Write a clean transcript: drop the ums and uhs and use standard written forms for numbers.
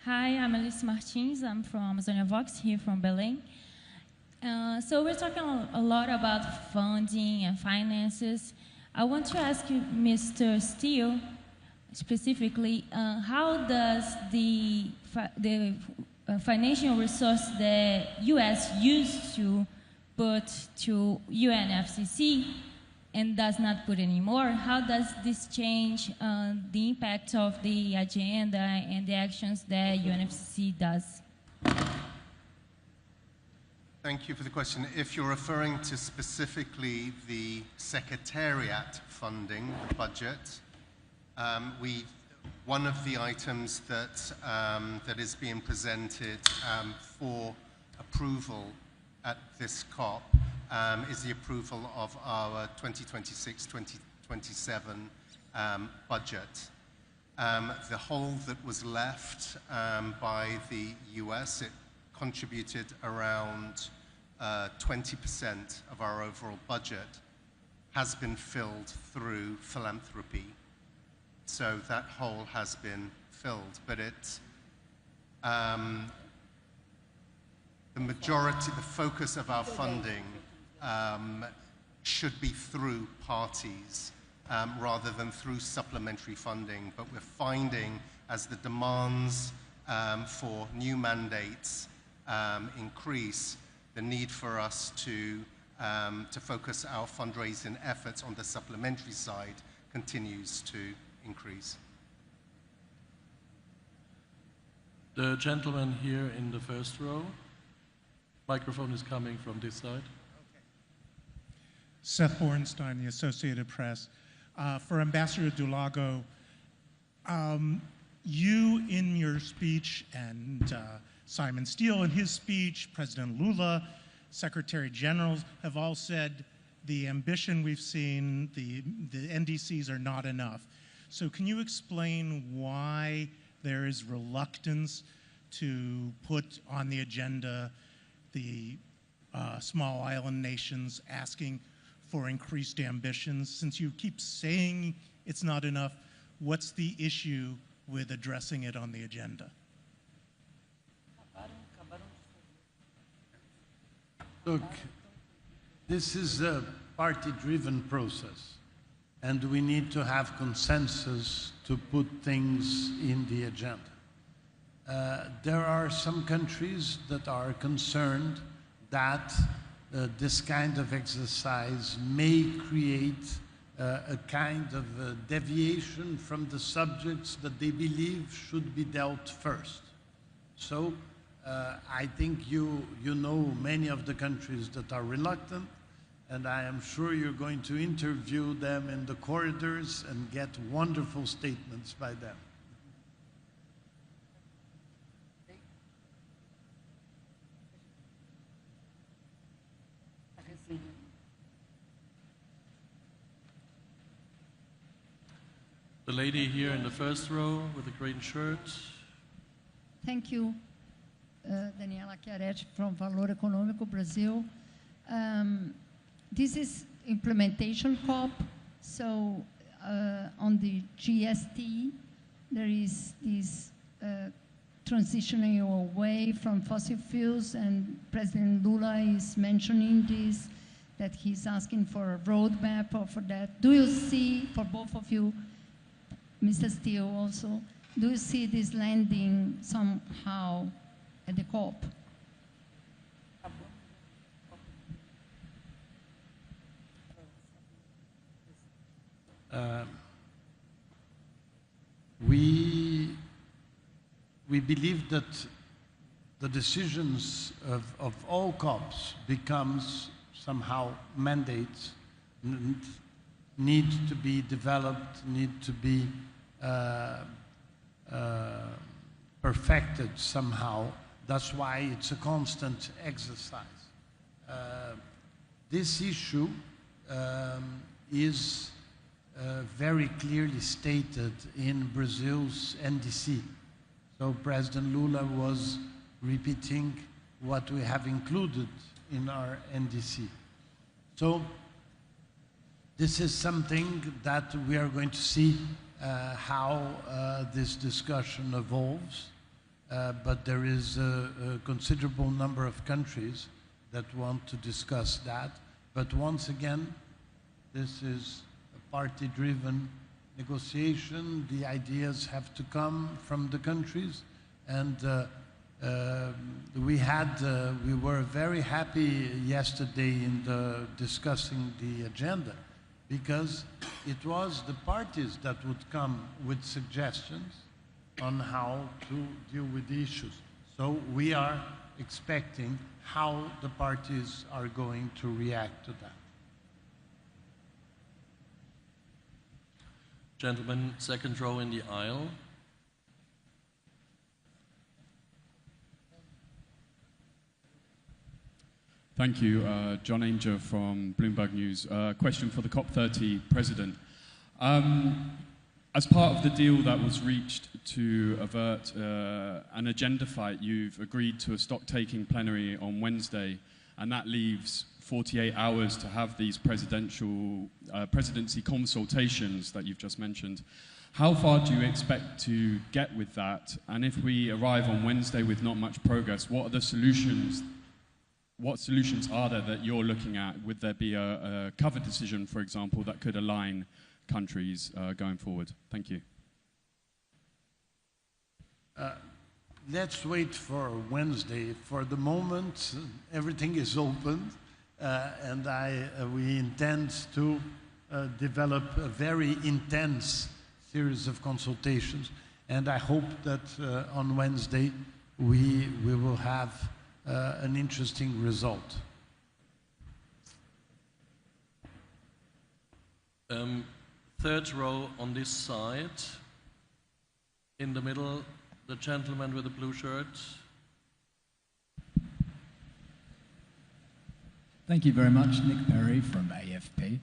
Hi, I'm Alice Martins. I'm from Amazonia Vox, here from Belém. So we're talking a lot about funding and finances. I want to ask you, Mr. Stiell, specifically, how does the financial resource the U.S. used to put to UNFCCC and does not put anymore, how does this change the impact of the agenda and the actions that UNFCCC does? Thank you for the question. If you're referring to specifically the Secretariat funding, the budget, one of the items that is being presented for approval at this COP is the approval of our 2026-2027 budget. The hole that was left by the US, it contributed around 20% of our overall budget, has been filled through philanthropy. So that hole has been filled, but the majority, the focus of our funding should be through parties rather than through supplementary funding. But we're finding as the demands for new mandates increase, the need for us to focus our fundraising efforts on the supplementary side continues to increase. The gentleman here in the first row. Microphone is coming from this side. Seth Borenstein, the Associated Press. For Ambassador Dulago, you in your speech and Simon Stiell in his speech, President Lula, Secretary Generals have all said the ambition we've seen, the NDCs are not enough. So can you explain why there is reluctance to put on the agenda the small island nations asking for increased ambitions? Since you keep saying it's not enough, what's the issue with addressing it on the agenda? Look, this is a party-driven process, and we need to have consensus to put things in the agenda. There are some countries that are concerned that this kind of exercise may create a kind of a deviation from the subjects that they believe should be dealt first. So I think you know many of the countries that are reluctant, and I am sure you're going to interview them in the corridors and get wonderful statements by them. The lady here in the first row with the green shirt. Thank you, Daniela Chiaretti from Valor Econômico, Brazil. This is implementation COP, so on the GST, there is this transitioning away from fossil fuels, and President Lula is mentioning this, that he's asking for a roadmap for that. Do you see, for both of you, Mr. Stiell also, do you see this landing somehow at the COP? We believe that the decisions of all COPs becomes somehow mandates, need to be developed, need to be perfected somehow. That's why it's a constant exercise. This issue is very clearly stated in Brazil's NDC. So President Lula was repeating what we have included in our NDC. So this is something that we are going to see how this discussion evolves. but there is a considerable number of countries that want to discuss that. But once again, this is a party-driven negotiation. The ideas have to come from the countries, and we were very happy yesterday in discussing the agenda, because it was the parties that would come with suggestions on how to deal with the issues. So we are expecting how the parties are going to react to that. Gentleman, second row in the aisle. Thank you. John Ainger from Bloomberg News. Question for the COP30 president. As part of the deal that was reached to avert an agenda fight, you've agreed to a stock-taking plenary on Wednesday, and that leaves 48 hours to have these presidency consultations that you've just mentioned. How far do you expect to get with that? And if we arrive on Wednesday with not much progress, what are the solutions? What solutions are there that you're looking at? Would there be a cover decision, for example, that could align countries going forward? Thank you. Let's wait for Wednesday. For the moment, everything is open, and we intend to develop a very intense series of consultations, and I hope that on Wednesday we will have an interesting result. Third row on this side. In the middle, the gentleman with the blue shirt. Thank you very much. Nick Perry from AFP.